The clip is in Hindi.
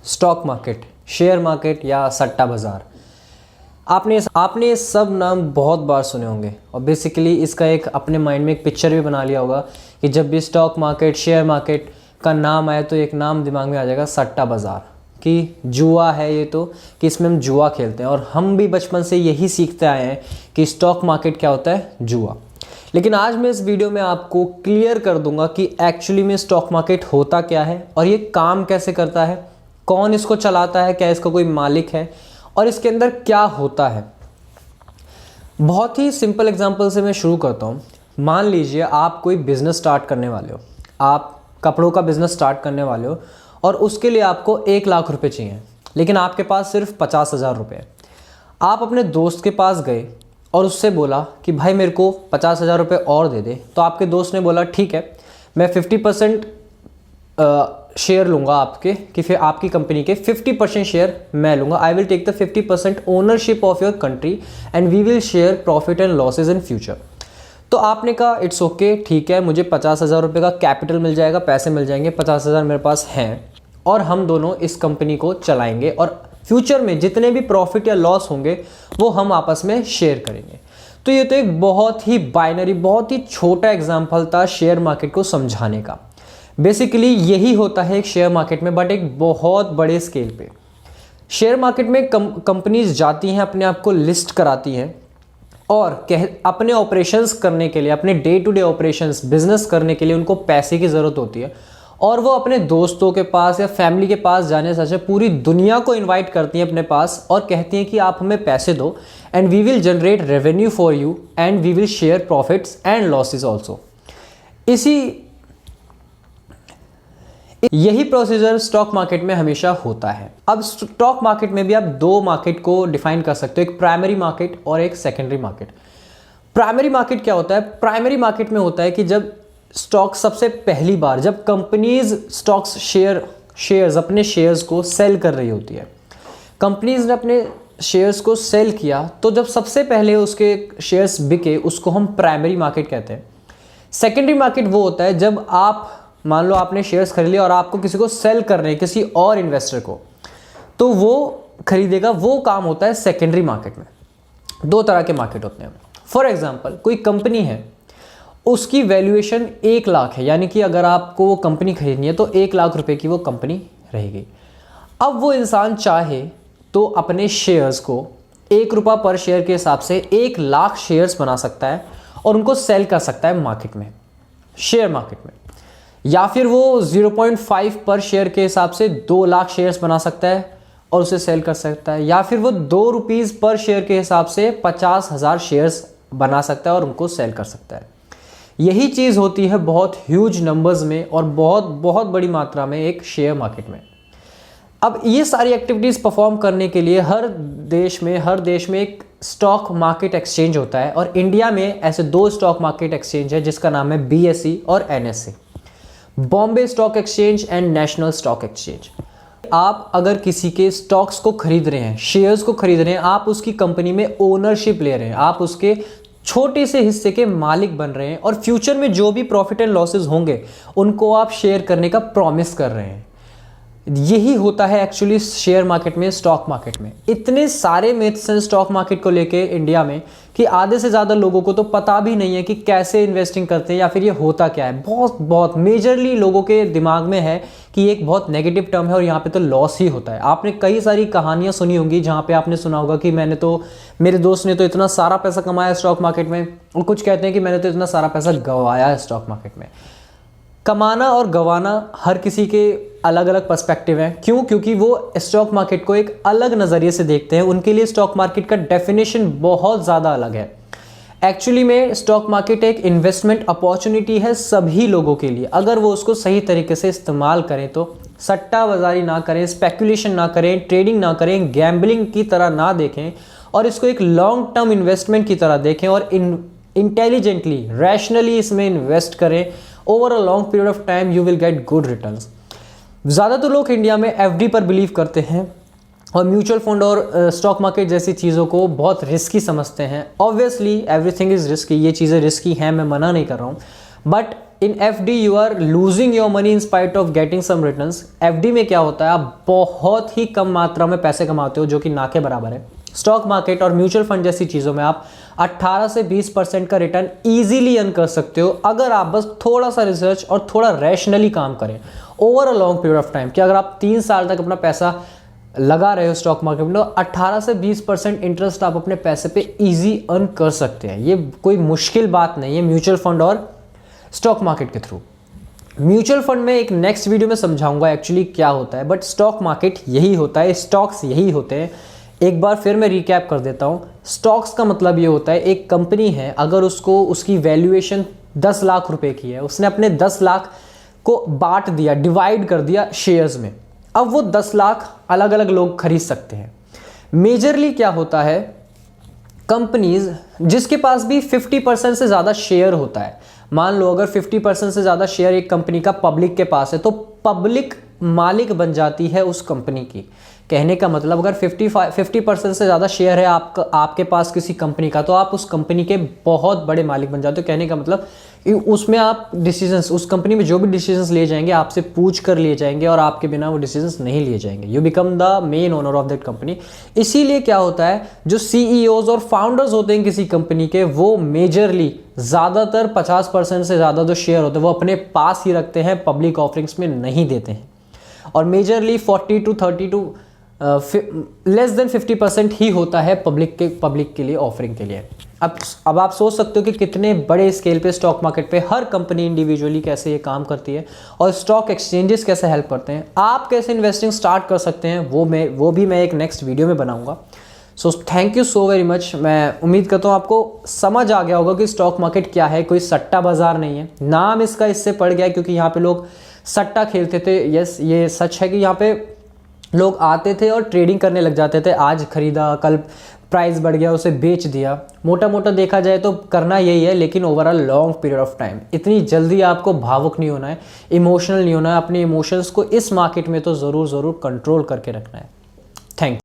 स्टॉक मार्केट, शेयर मार्केट या सट्टा बाज़ार, आपने सब नाम बहुत बार सुने होंगे और बेसिकली इसका एक अपने माइंड में एक पिक्चर भी बना लिया होगा कि जब भी स्टॉक मार्केट, शेयर मार्केट का नाम आए तो एक नाम दिमाग में आ जाएगा, सट्टा बाज़ार, कि जुआ है ये, तो कि इसमें हम जुआ खेलते हैं। और हम भी बचपन से यही सीखते आए हैं कि स्टॉक मार्केट क्या होता है, जुआ। लेकिन आज मैं इस वीडियो में आपको क्लियर कर दूंगा कि एक्चुअली में स्टॉक मार्केट होता क्या है और ये काम कैसे करता है, कौन इसको चलाता है, क्या इसका कोई मालिक है और इसके अंदर क्या होता है। बहुत ही सिंपल एग्जांपल से मैं शुरू करता हूँ। मान लीजिए आप कोई बिजनेस स्टार्ट करने वाले हो, आप कपड़ों का बिजनेस स्टार्ट करने वाले हो और उसके लिए आपको 1 लाख रुपए चाहिए, लेकिन आपके पास सिर्फ 50,000 रुपये है। आप अपने दोस्त के पास गए और उससे बोला कि भाई मेरे को 50,000 रुपये और दे दे। तो आपके दोस्त ने बोला ठीक है, मैं 50% शेयर लूँगा आपके, कि फिर आपकी कंपनी के 50% शेयर मैं लूँगा। I will take the 50% ownership of your country and we will share profit and losses in future. तो आपने कहा इट्स ओके, ठीक है, मुझे 50,000 रुपये का कैपिटल मिल जाएगा, पैसे मिल जाएंगे, 50,000 मेरे पास हैं और हम दोनों इस कंपनी को चलाएंगे और फ्यूचर में जितने भी प्रॉफिट या लॉस होंगे वो हम आपस में शेयर करेंगे। तो ये तो एक बहुत ही बाइनरी, बहुत ही छोटा एग्जाम्पल था शेयर मार्केट को समझाने का। बेसिकली यही होता है एक शेयर मार्केट में, बट एक बहुत बड़े स्केल पे। शेयर मार्केट में कंपनीज जाती हैं, अपने आप को लिस्ट कराती हैं और अपने ऑपरेशंस करने के लिए, अपने day to day operations, business करने के लिए उनको पैसे की ज़रूरत होती है और वो अपने दोस्तों के पास या फैमिली के पास जाने से अच्छा पूरी दुनिया को इनवाइट करती हैं अपने पास और कहती हैं कि आप हमें पैसे दो and we will generate revenue for you and we will share profits and losses also. यही प्रोसीजर स्टॉक मार्केट में हमेशा होता है। अब स्टॉक मार्केट में भी आप 2 मार्केट को डिफाइन कर सकते हो, एक प्राइमरी मार्केट और एक सेकेंडरी मार्केट। प्राइमरी मार्केट क्या होता है? प्राइमरी मार्केट में होता है कि जब स्टॉक सबसे पहली बार, जब कंपनीज स्टॉक्स शेयर्स अपने शेयर्स को सेल कर रही होती है, कंपनीज ने अपने शेयर्स को सेल किया, तो जब सबसे पहले उसके शेयर्स बिके उसको हम प्राइमरी मार्केट कहते हैं। सेकेंडरी मार्केट वो होता है जब आप, मान लो आपने शेयर्स खरीद लिए और आपको किसी को सेल करने, किसी और इन्वेस्टर को, तो वो खरीदेगा, वो काम होता है सेकेंडरी मार्केट में। 2 तरह के मार्केट होते हैं। फॉर एग्जांपल कोई कंपनी है, उसकी वैल्यूएशन 1 लाख है, यानी कि अगर आपको वो कंपनी खरीदनी है तो 1 लाख रुपए की वो कंपनी रहेगी। अब वो इंसान चाहे तो अपने शेयर्स को 1 रुपया पर शेयर के हिसाब से 1 लाख शेयर्स बना सकता है और उनको सेल कर सकता है मार्केट में, शेयर मार्केट में। या फिर वो 0.5 पर शेयर के हिसाब से 2 लाख शेयर्स बना सकता है और उसे सेल कर सकता है। या फिर वो 2 रुपीज़ पर शेयर के हिसाब से 50,000 शेयर्स बना सकता है और उनको सेल कर सकता है। यही चीज़ होती है बहुत ह्यूज नंबर्स में और बहुत बहुत बड़ी मात्रा में एक शेयर मार्केट में। अब ये सारी एक्टिविटीज़ परफॉर्म करने के लिए हर देश में एक स्टॉक मार्केट एक्सचेंज होता है और इंडिया में ऐसे 2 स्टॉक मार्केट एक्सचेंज है जिसका नाम है BSE और NSE, Bombay stock exchange and national stock exchange. आप अगर किसी के स्टॉक्स को खरीद रहे हैं, शेयर्स को खरीद रहे हैं, आप उसकी कंपनी में ओनरशिप ले रहे हैं, आप उसके छोटे से हिस्से के मालिक बन रहे हैं और फ्यूचर में जो भी प्रॉफिट एंड लॉसेस होंगे उनको आप शेयर करने का प्रॉमिस कर रहे हैं। यही होता है एक्चुअली शेयर मार्केट में, स्टॉक मार्केट में। इतने सारे मिथ्स हैं स्टॉक मार्केट को लेके इंडिया में कि आधे से ज़्यादा लोगों को तो पता भी नहीं है कि कैसे इन्वेस्टिंग करते हैं या फिर ये होता क्या है। बहुत मेजरली लोगों के दिमाग में है कि ये एक बहुत नेगेटिव टर्म है और यहाँ पे तो लॉस ही होता है। आपने कई सारी कहानियाँ सुनी होंगी जहाँ पे आपने सुना होगा कि मेरे दोस्त ने तो इतना सारा पैसा कमाया स्टॉक मार्केट में, और कुछ कहते हैं कि मैंने तो इतना सारा पैसा गंवाया है स्टॉक मार्केट में। कमाना और गंवाना हर किसी के अलग अलग पर्सपेक्टिव हैं। क्यों? क्योंकि वो स्टॉक मार्केट को एक अलग नज़रिए से देखते हैं। उनके लिए स्टॉक मार्केट का डेफिनेशन बहुत ज़्यादा अलग है। एक्चुअली में स्टॉक मार्केट एक इन्वेस्टमेंट अपॉर्चुनिटी है सभी लोगों के लिए, अगर वो उसको सही तरीके से इस्तेमाल करें तो। सट्टा बाजारी ना करें, स्पेकुलेशन ना करें, ट्रेडिंग ना करें, गैम्बलिंग की तरह ना देखें और इसको एक लॉन्ग टर्म इन्वेस्टमेंट की तरह देखें और इंटेलिजेंटली, रैशनली इसमें इन्वेस्ट करें। Over a long period of time you will get good returns. ज़्यादातर लोग इंडिया में FD पर बिलीव करते हैं और म्यूचुअल फंड और स्टॉक मार्केट जैसी चीज़ों को बहुत रिस्की समझते हैं। ऑब्वियसली एवरीथिंग इज़ रिस्की, ये चीज़ें रिस्की हैं, मैं मना नहीं कर रहा हूँ, but in FD you are losing your money in spite of getting some returns. FD में क्या होता है, आप बहुत ही कम मात्रा में पैसे कमाते हो जो कि ना के बराबर है। स्टॉक मार्केट और म्यूचुअल फंड जैसी चीज़ों में आप 18 से 20% का रिटर्न ईजिली अर्न कर सकते हो अगर आप बस थोड़ा सा रिसर्च और थोड़ा रैशनली काम करें over a long period of time. कि अगर आप 3 साल तक अपना पैसा लगा रहे हो स्टॉक मार्केट में, तो 18 से 20% इंटरेस्ट आप अपने पैसे पे इजी अर्न कर सकते हैं। ये कोई मुश्किल बात नहीं है म्यूचुअल फंड और स्टॉक मार्केट के थ्रू। म्यूचुअल फंड में एक नेक्स्ट वीडियो में समझाऊंगा एक्चुअली क्या होता है, बट स्टॉक मार्केट यही होता है, स्टॉक्स यही होते हैं। एक बार फिर मैं रिकैप कर देता हूँ। स्टॉक्स का मतलब ये होता है, एक कंपनी है, अगर उसको उसकी वैल्यूएशन 10 लाख रुपए की है, उसने अपने 10 लाख को बांट दिया, डिवाइड कर दिया शेयर्स में, अब वो 10 लाख अलग अलग लोग खरीद सकते हैं। मेजरली क्या होता है, कंपनीज जिसके पास भी 50% से ज़्यादा शेयर होता है, मान लो अगर 50% से ज़्यादा शेयर एक कंपनी का पब्लिक के पास है, तो पब्लिक मालिक बन जाती है उस कंपनी की। कहने का मतलब अगर 50% से ज़्यादा शेयर है आपके पास किसी कंपनी का, तो आप उस कंपनी के बहुत बड़े मालिक बन जाते हो। कहने का मतलब उसमें आप डिसीजंस, उस कंपनी में जो भी डिसीजंस लिए जाएंगे आपसे पूछ कर लिए जाएंगे और आपके बिना वो डिसीजंस नहीं लिए जाएंगे। You become the main owner of that company. इसीलिए क्या होता है, जो CEOs और फाउंडर्स होते हैं किसी कंपनी के, वो मेजरली ज़्यादातर 50% से ज़्यादा जो शेयर होते हैं वो अपने पास ही रखते हैं, पब्लिक ऑफरिंग्स में नहीं देते हैं। और majorly 40 to 30 to less than 50% ही होता है पब्लिक के लिए ऑफरिंग के लिए। अब आप सोच सकते हो कि कितने बड़े स्केल पे स्टॉक मार्केट पे हर कंपनी इंडिविजुअली कैसे ये काम करती है और स्टॉक एक्सचेंजेस कैसे हेल्प करते हैं। आप कैसे इन्वेस्टिंग स्टार्ट कर सकते हैं वो भी मैं एक नेक्स्ट वीडियो में बनाऊंगा। So thank you so very much. मैं उम्मीद करता हूँ आपको समझ आ गया होगा कि स्टॉक मार्केट क्या है, कोई सट्टा बाजार नहीं है। नाम इसका इससे पड़ गया क्योंकि यहाँ पे लोग सट्टा खेलते थे। यस, ये सच है कि यहाँ पे लोग आते थे और ट्रेडिंग करने लग जाते थे, आज खरीदा कल प्राइस बढ़ गया उसे बेच दिया। मोटा मोटा देखा जाए तो करना यही है, लेकिन over a long period of time. इतनी जल्दी आपको भावुक नहीं होना है, इमोशनल नहीं होना है। अपने इमोशंस को इस मार्केट में तो ज़रूर कंट्रोल करके रखना है। Thank you.